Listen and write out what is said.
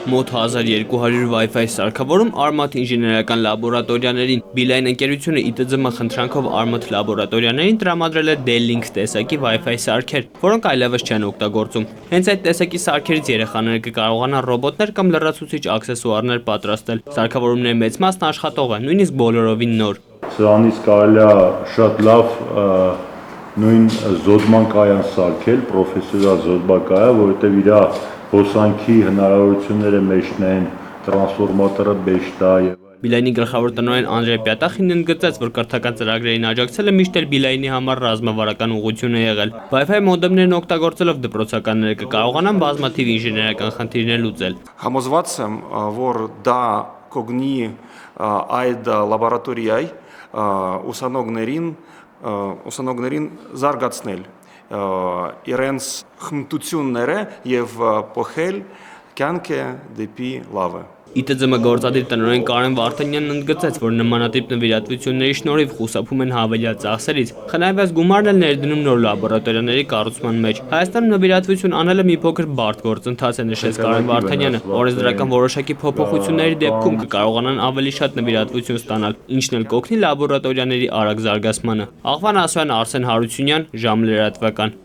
Մոտ 1200 Wi-Fi սարքավորում Արմաթ ինժեներական լաբորատորիաներին։ Beeline ընկերությունը ԻՏԶՄ խնդրանքով Արմաթ լաբորատորիաներին տրամադրել է D-Link տեսակի Wi-Fi սարքեր, որոնք այլևս չեն օգտագործում։ Հենց այդ տեսակի սարքերից երեխաները կկարողանան ռոբոտներ կամ լրացուցիչ աքսեսուարներ պատրաստել։ Սարքավորումների մեծ մասն աշխատող է, նույնիսկ բոլորովին նոր։ Սրանից կարելի է շատ լավ նույն զոդման կայան սարքել, պրոֆեսիոնալ զոդման կայան, որովհետև իր հոսանքի հնարավորությունները մեջն են, տրանսֆորմատորը մեջն է։ Beeline-ի գլխավոր տնօրեն Անդրեյ Պյատախինն ընդգծեց, որ կրթական ծրագրերին աջակցելը միշտ էլ Beeline-ի համար ռազմավարական ուղղություն է եղել։ Wi-Fi մոդեմներն օգտագործելով դպրոցականները կկարողանան բազմաթիվ ինժեներական խնդիրներ լուծել։ Համոզված եմ, որ դա կօգնի այդ լաբորատորիայի ուսանողներին զարգացնել իրենց խնդությունները եւ փոխել կյանքը դեպի լավը։ ԻՏԶՄ գործադիր տնօրեն Կարեն Վարդանյանն ընդգծեց, որ նմանատիպ նվիրատվությունների շնորհիվ խուսափում են հավելյալ ծախսերից։ Խնայված գումարն էլ ներդնում նոր լաբորատորիաների կառուցման մեջ։ Հայաստանում նվիրատվություն անելը մի փոքր բարդ գործընթաց է, նշեց Կարեն Վարդանյանը։ Օրենսդրական որոշակի փոփոխությունների դեպքում կկարողանան ավելի շատ նվիրատվություն ստանալ, ինչն էլ կօգնի լաբորատորիաների արագ զարգացմանը։ Աղվան Ասոյան, Արսեն Հարությունյան, Ժամ լրատվական։